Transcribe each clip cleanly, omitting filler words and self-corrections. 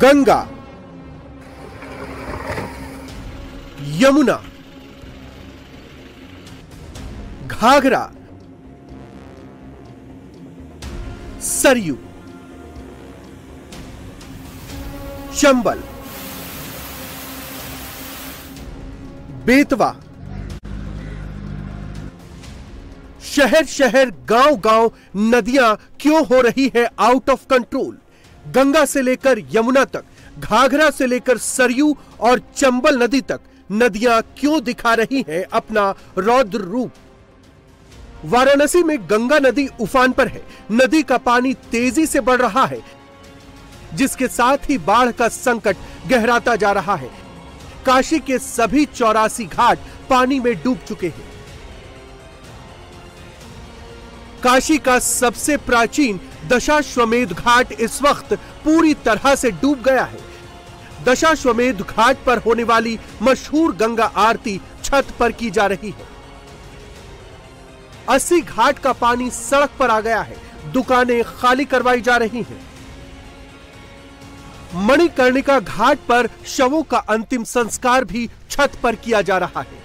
गंगा, यमुना, घाघरा, सरयू, चंबल, बेतवा, शहर शहर गांव गांव नदियां क्यों हो रही है आउट ऑफ कंट्रोल। गंगा से लेकर यमुना तक, घाघरा से लेकर सरयू और चंबल नदी तक नदियां क्यों दिखा रही हैं अपना रौद्र रूप। वाराणसी में गंगा नदी उफान पर है। नदी का पानी तेजी से बढ़ रहा है, जिसके साथ ही बाढ़ का संकट गहराता जा रहा है। काशी के सभी 84 घाट पानी में डूब चुके हैं। काशी का सबसे प्राचीन दशाश्वमेध घाट इस वक्त पूरी तरह से डूब गया है। दशाश्वमेध घाट पर होने वाली मशहूर गंगा आरती छत पर की जा रही है। 80 घाट का पानी सड़क पर आ गया है। दुकानें खाली करवाई जा रही हैं। मणिकर्णिका घाट पर शवों का अंतिम संस्कार भी छत पर किया जा रहा है।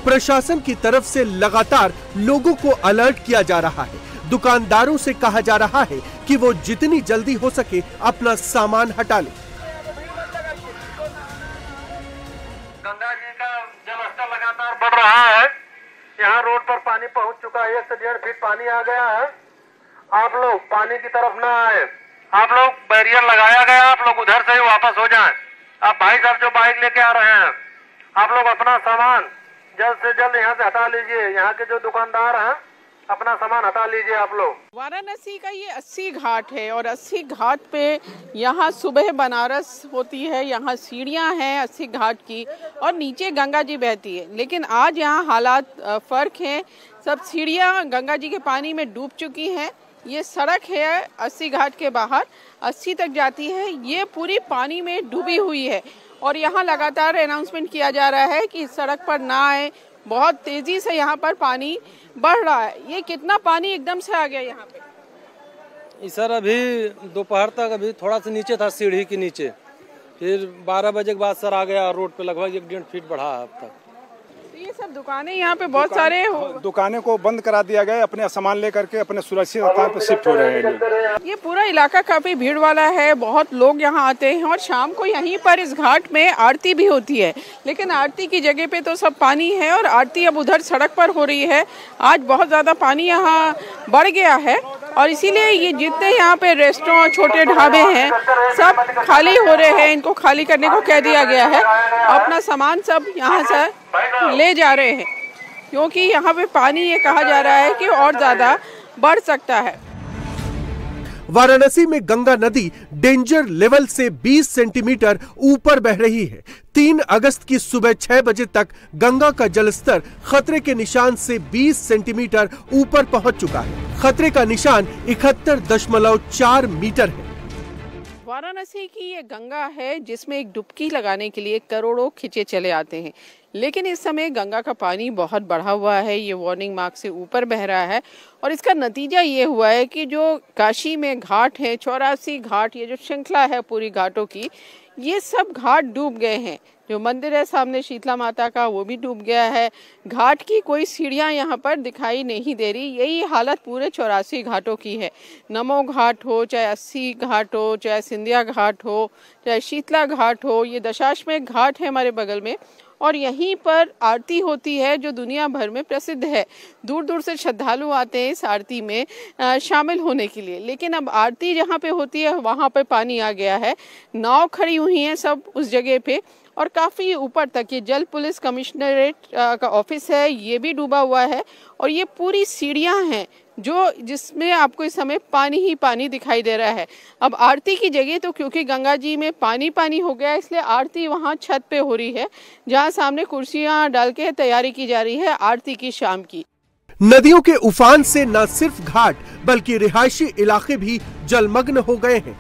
प्रशासन की तरफ से लगातार लोगों को अलर्ट किया जा रहा है। दुकानदारों से कहा जा रहा है कि वो जितनी जल्दी हो सके अपना सामान हटा लें। गंगा जी का जलस्तर लगातार बढ़ रहा है। यहाँ रोड पर पानी पहुँच चुका है। 1 से 1.5 फीट पानी आ गया है। आप लोग पानी की तरफ ना आए। आप लोग बैरियर लगाया गया, आप लोग उधर से ही वापस हो जाएं। आप भाई साहब जो बाइक लेके आ रहे हैं, आप लोग अपना सामान जल्द से जल्द यहाँ से हटा लीजिए। यहाँ के जो दुकानदार हैं अपना सामान हटा लीजिए आप लोग। वाराणसी का ये 80 घाट है और 80 घाट पे यहाँ सुबह बनारस होती है। यहाँ सीढ़ियाँ हैं 80 घाट की और नीचे गंगा जी बहती है। लेकिन आज यहाँ हालात फर्क हैं। सब सीढ़ियाँ गंगा जी के पानी में डूब चुकी हैं। ये सड़क है 80 घाट के बाहर 80 तक जाती है, ये पूरी पानी में डूबी हुई है। और यहाँ लगातार अनाउंसमेंट किया जा रहा है कि सड़क पर ना आए। बहुत तेजी से यहाँ पर पानी बढ़ रहा है। ये कितना पानी एकदम से आ गया यहाँ पे? सर अभी दोपहर तक अभी थोड़ा सा नीचे था, सीढ़ी के नीचे, फिर 12 बजे के बाद सर आ गया। रोड पे लगभग 1-1.5 फीट बढ़ा है अब तक। तो ये सब दुकानें यहाँ पे बहुत सारे दुकानें को बंद करा दिया गया। अपने सामान लेकर के अपने सुरक्षित स्थान पर शिफ्ट हो रहे हैं। ये पूरा इलाका काफी भीड़ वाला है। बहुत लोग यहाँ आते हैं और शाम को यहीं पर इस घाट में आरती भी होती है। लेकिन आरती की जगह पे तो सब पानी है और आरती अब उधर सड़क पर हो रही है। आज बहुत ज्यादा पानी यहाँ बढ़ गया है और इसीलिए ये जितने यहाँ पे रेस्टोरेंट, छोटे ढाबे हैं, सब खाली हो रहे हैं। इनको खाली करने को कह दिया गया है। अपना सामान सब यहाँ से ले जा रहे हैं क्योंकि यहाँ पे पानी ये कहा जा रहा है कि और ज्यादा बढ़ सकता है। वाराणसी में गंगा नदी डेंजर लेवल से 20 सेंटीमीटर ऊपर बह रही है। 3 अगस्त की सुबह 6 बजे तक गंगा का जलस्तर खतरे के निशान से 20 सेंटीमीटर ऊपर पहुंच चुका है। खतरे का निशान 71.4 मीटर है। वाराणसी की ये गंगा है जिसमें एक डुबकी लगाने के लिए करोड़ों खिंचे चले आते हैं। लेकिन इस समय गंगा का पानी बहुत बढ़ा हुआ है। ये वार्निंग मार्क से ऊपर बह रहा है और इसका नतीजा ये हुआ है कि जो काशी में घाट है, 84 घाट, ये जो श्रृंखला है पूरी घाटों की, ये सब घाट डूब गए हैं। जो मंदिर है सामने शीतला माता का, वो भी डूब गया है। घाट की कोई सीढ़ियां यहाँ पर दिखाई नहीं दे रही। यही हालत पूरे 84 घाटों की है। नमो घाट हो, चाहे 80 घाट हो, चाहे सिंधिया घाट हो, चाहे शीतला घाट हो, ये दशाश्वमेध घाट है हमारे बगल में और यहीं पर आरती होती है जो दुनिया भर में प्रसिद्ध है। दूर दूर से श्रद्धालु आते हैं इस आरती में शामिल होने के लिए। लेकिन अब आरती जहाँ पे होती है वहाँ पे पानी आ गया है। नाव खड़ी हुई हैं सब उस जगह पे और काफ़ी ऊपर तक ये जल पुलिस कमिश्नरेट का ऑफिस है, ये भी डूबा हुआ है और ये पूरी सीढ़ियाँ हैं जो जिसमें आपको इस समय पानी ही पानी दिखाई दे रहा है। अब आरती की जगह तो क्योंकि गंगा जी में पानी पानी हो गया इसलिए आरती वहाँ छत पे हो रही है, जहाँ सामने कुर्सियाँ डाल के तैयारी की जा रही है आरती की शाम की। नदियों के उफान से न सिर्फ घाट बल्कि रिहायशी इलाके भी जलमग्न हो गए हैं।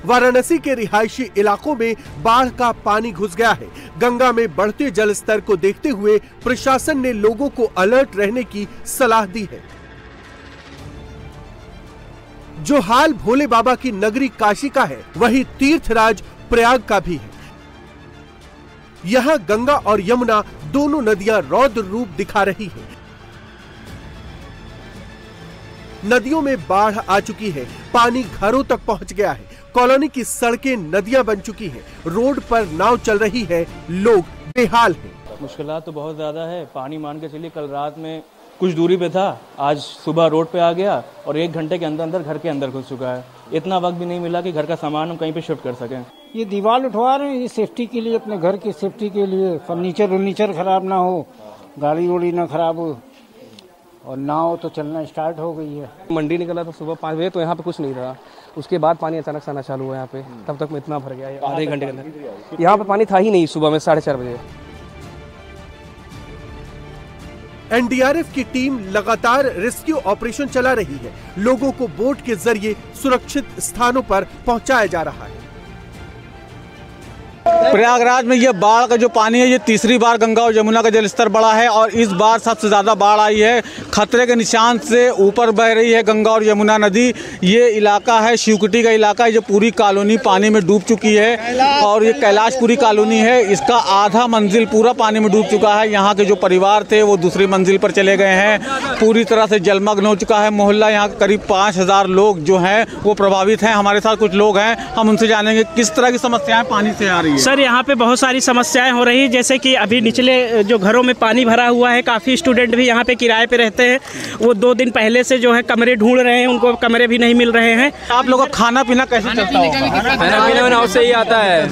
वाराणसी के रिहायशी इलाकों में बाढ़ का पानी घुस गया है। गंगा में बढ़ते जलस्तर को देखते हुए प्रशासन ने लोगों को अलर्ट रहने की सलाह दी है। जो हाल भोले बाबा की नगरी काशी का है, वही तीर्थराज प्रयाग का भी है। यहाँ गंगा और यमुना दोनों नदियां रौद्र रूप दिखा रही हैं। नदियों में बाढ़ आ चुकी है, पानी घरों तक पहुंच गया है, कॉलोनी की सड़कें नदियां बन चुकी हैं, रोड पर नाव चल रही है, लोग बेहाल हैं। मुश्किलात तो बहुत ज़्यादा है। पानी मान के चलिए कल रात में कुछ दूरी पे था, आज सुबह रोड पे आ गया और 1 घंटे के अंदर अंदर घर के अंदर घुस चुका है। इतना वक्त भी नहीं मिला कि घर का सामान हम कहीं पे शिफ्ट कर सकें। ये दीवार उठवा रहे हैं ये सेफ्टी के लिए, अपने घर की सेफ्टी के लिए, फर्नीचर खराब ना हो, गाड़ी वाड़ी ना खराब हो, और नाव तो चलना स्टार्ट हो गई है। मंडी निकला था सुबह 5 बजे, तो यहाँ पे कुछ नहीं था। उसके बाद पानी अचानक से आना चालू हुआ यहाँ पे, तब तक में इतना भर गया आधे घंटे के अंदर। यहाँ पे पानी था ही नहीं सुबह में 4:30 बजे। एनडीआरएफ की टीम लगातार रेस्क्यू ऑपरेशन चला रही है, लोगों को बोट के जरिए सुरक्षित स्थानों पर पहुंचाया जा रहा है। प्रयागराज में ये बाढ़ का जो पानी है, ये तीसरी बार गंगा और यमुना का जलस्तर बढ़ा है और इस बार सबसे ज़्यादा बाढ़ आई है। खतरे के निशान से ऊपर बह रही है गंगा और यमुना नदी। ये इलाका है शिवकुटी का इलाका है, जो पूरी कॉलोनी पानी में डूब चुकी है और ये कैलाशपुरी कॉलोनी है, इसका आधा मंजिल पूरा पानी में डूब चुका है। यहाँ के जो परिवार थे वो दूसरी मंजिल पर चले गए हैं, पूरी तरह से जलमग्न हो चुका है मोहल्ला। यहाँ के करीब 5000 लोग जो हैं वो प्रभावित हैं। हमारे साथ कुछ लोग हैं, हम उनसे जानेंगे किस तरह की समस्याएं पानी से आ रही है। सर, यहाँ पे बहुत सारी समस्याएं हो रही है, जैसे कि अभी निचले जो घरों में पानी भरा हुआ है, काफ़ी स्टूडेंट भी यहाँ पे किराए पे रहते हैं, वो 2 दिन पहले से जो है कमरे ढूंढ रहे हैं, उनको कमरे भी नहीं मिल रहे हैं। आप लोगों का खाना पीना कैसे चलता है? खाना पीना नाव से ही आता है,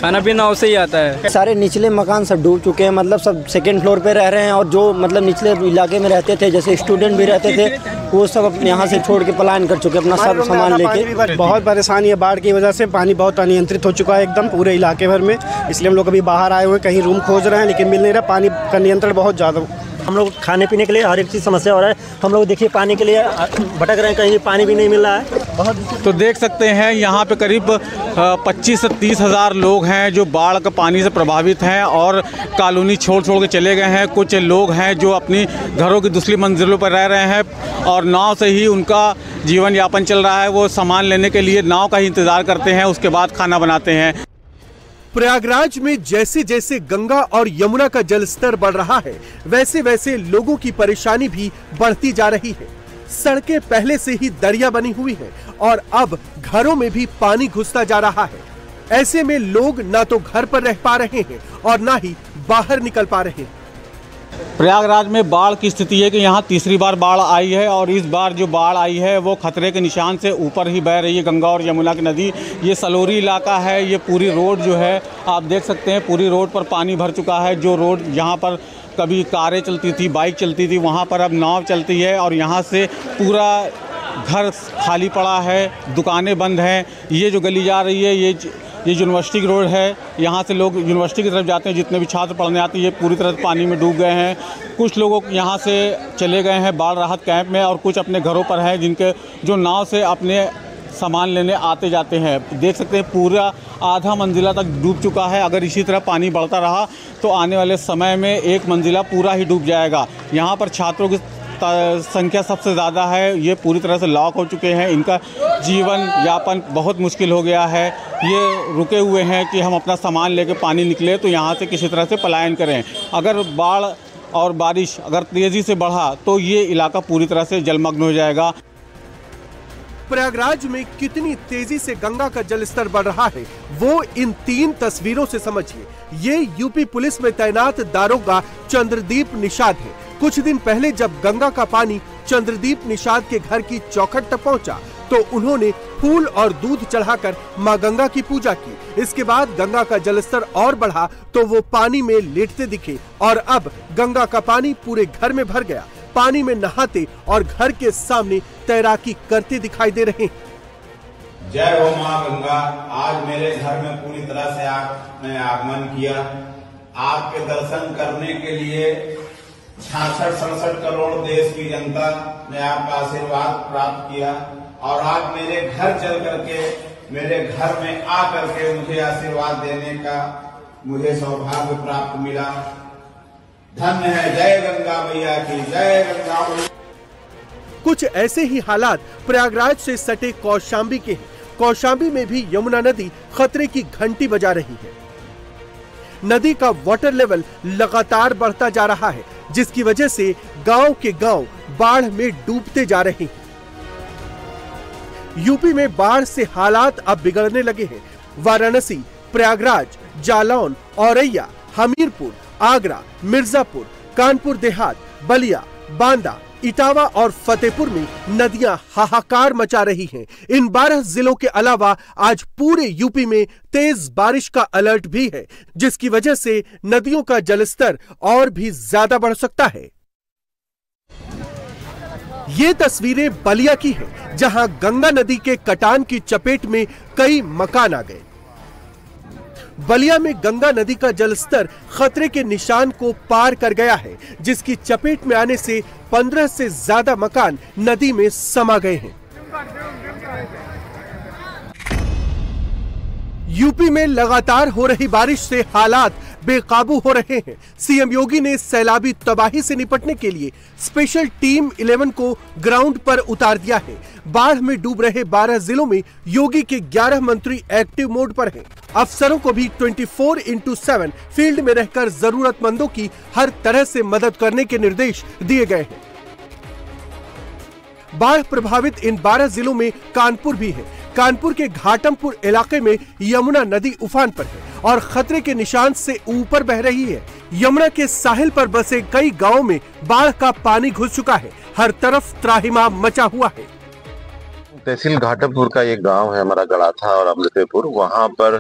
खाना पीना नाव से ही आता है। सारे निचले मकान सब डूब चुके हैं, मतलब सब 2nd फ्लोर पे रह रहे हैं, और जो मतलब निचले इलाके में रहते थे, जैसे स्टूडेंट भी रहते थे, वो सब यहाँ से छोड़ के पलायन कर चुके अपना सब सामान लेके। बहुत परेशानी है, बाढ़ की वजह से पानी बहुत अनियंत्रित हो चुका है एकदम पूरे इलाके भर में, इसलिए हम लोग अभी बाहर आए हुए हैं, कहीं रूम खोज रहे हैं लेकिन मिल नहीं रहा। पानी का नियंत्रण बहुत ज़्यादा, हम लोग खाने पीने के लिए हर एक चीज़ समस्या हो रहा है। हम लोग देखिए पानी के लिए भटक रहे हैं, कहीं पानी भी नहीं मिल रहा है बहुत। तो देख सकते हैं यहाँ पे करीब 25 से 30 हज़ार लोग हैं जो बाढ़ का पानी से प्रभावित हैं और कॉलोनी छोड़ के चले गए हैं। कुछ लोग हैं जो अपनी घरों की दूसरी मंजिलों पर रह रहे हैं और नाव से ही उनका जीवन यापन चल रहा है। वो सामान लेने के लिए नाव का ही इंतज़ार करते हैं, उसके बाद खाना बनाते हैं। प्रयागराज में जैसे जैसे गंगा और यमुना का जलस्तर बढ़ रहा है, वैसे वैसे लोगों की परेशानी भी बढ़ती जा रही है। सड़कें पहले से ही दरिया बनी हुई है और अब घरों में भी पानी घुसता जा रहा है। ऐसे में लोग ना तो घर पर रह पा रहे हैं और ना ही बाहर निकल पा रहे हैं। प्रयागराज में बाढ़ की स्थिति है कि यहाँ तीसरी बार बाढ़ आई है और इस बार जो बाढ़ आई है वो खतरे के निशान से ऊपर ही बह रही है गंगा और यमुना की नदी। ये सलोरी इलाका है, ये पूरी रोड जो है आप देख सकते हैं, पूरी रोड पर पानी भर चुका है। जो रोड यहाँ पर कभी कारें चलती थी, बाइक चलती थी, वहाँ पर अब नाव चलती है और यहाँ से पूरा घर खाली पड़ा है, दुकानें बंद हैं। ये जो गली जा रही है ये यूनिवर्सिटी की रोड है, यहाँ से लोग यूनिवर्सिटी की तरफ जाते हैं, जितने भी छात्र पढ़ने आते हैं ये पूरी तरह पानी में डूब गए हैं। कुछ लोगों यहाँ से चले गए हैं बाढ़ राहत कैंप में और कुछ अपने घरों पर हैं जिनके जो नाव से अपने सामान लेने आते जाते हैं। देख सकते हैं पूरा आधा मंजिला तक डूब चुका है। अगर इसी तरह पानी बढ़ता रहा तो आने वाले समय में 1 मंजिला पूरा ही डूब जाएगा। यहाँ पर छात्रों की संख्या सबसे ज़्यादा है, ये पूरी तरह से लॉक हो चुके हैं, इनका जीवन यापन बहुत मुश्किल हो गया है। ये रुके हुए हैं कि हम अपना सामान लेकर पानी निकले तो यहाँ से किसी तरह से पलायन करें। अगर बाढ़ और बारिश अगर तेज़ी से बढ़ा तो ये इलाका पूरी तरह से जलमग्न हो जाएगा। प्रयागराज में कितनी तेजी से गंगा का जलस्तर बढ़ रहा है वो इन 3 तस्वीरों से समझिए। ये यूपी पुलिस में तैनात दारोगा चंद्रदीप निषाद है। कुछ दिन पहले जब गंगा का पानी चंद्रदीप निषाद के घर की चौखट तक पहुंचा तो उन्होंने फूल और दूध चढ़ाकर मां गंगा की पूजा की। इसके बाद गंगा का जलस्तर और बढ़ा तो वो पानी में लेटते दिखे और अब गंगा का पानी पूरे घर में भर गया। पानी में नहाते और घर के सामने तैराकी करते दिखाई दे रहे हैं। जय हो मां गंगा। आज मेरे घर में पूरी तरह से आपने आगमन किया। आपके दर्शन करने के लिए 66-67 करोड़ देश की जनता ने आपका आशीर्वाद प्राप्त किया और आप मेरे घर चल करके मेरे घर में आ करके मुझे आशीर्वाद देने का मुझे सौभाग्य प्राप्त मिला। धन्य है। जय गंगा मैया की जय। गंगा कुछ ऐसे ही हालात प्रयागराज से सटे कौशाम्बी के हैं। कौशाम्बी में भी यमुना नदी खतरे की घंटी बजा रही है। नदी का वाटर लेवल लगातार बढ़ता जा रहा है, जिसकी वजह से गांव के गांव बाढ़ में डूबते जा रहे हैं। यूपी में बाढ़ से हालात अब बिगड़ने लगे हैं। वाराणसी, प्रयागराज, जालौन, औरैया, हमीरपुर, आगरा, मिर्जापुर, कानपुर देहात, बलिया, बांदा, इटावा और फतेहपुर में नदियां हाहाकार मचा रही हैं। इन 12 जिलों के अलावा आज पूरे यूपी में तेज बारिश का अलर्ट भी है, जिसकी वजह से नदियों का जलस्तर और भी ज्यादा बढ़ सकता है। ये तस्वीरें बलिया की हैं, जहां गंगा नदी के कटान की चपेट में कई मकान आ गए। बलिया में गंगा नदी का जलस्तर खतरे के निशान को पार कर गया है, जिसकी चपेट में आने से 15 से ज्यादा मकान नदी में समा गए हैं। यूपी में लगातार हो रही बारिश से हालात बेकाबू हो रहे हैं। सीएम योगी ने सैलाबी तबाही से निपटने के लिए स्पेशल टीम 11 को ग्राउंड पर उतार दिया है। बाढ़ में डूब रहे 12 जिलों में योगी के 11 मंत्री एक्टिव मोड पर हैं। अफसरों को भी 24/7 फील्ड में रहकर जरूरतमंदों की हर तरह से मदद करने के निर्देश दिए गए हैं। बाढ़ प्रभावित इन 12 जिलों में कानपुर भी है। कानपुर के घाटमपुर इलाके में यमुना नदी उफान पर है और खतरे के निशान से ऊपर बह रही है। यमुना के साहिल पर बसे कई गांवों में बाढ़ का पानी घुस चुका है। हर तरफ त्राहिमाम मचा हुआ है। तहसील घाटमपुर का एक गांव है हमारा गड़ाथा और अमृतपुर, वहां पर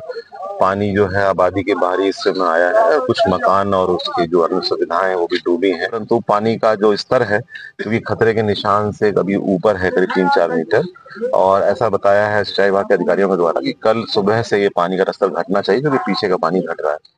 पानी जो है आबादी के बाहरी हिस्से में आया है। कुछ मकान और उसकी जो अन्य सुविधाएं हैं वो भी डूबी हैं, परंतु पानी का जो स्तर है क्योंकि खतरे के निशान से कभी ऊपर है, करीब 3-4 मीटर। और ऐसा बताया है सिंचाई विभाग के अधिकारियों के द्वारा कि कल सुबह से ये पानी का स्तर घटना चाहिए, क्योंकि पीछे का पानी घट रहा है।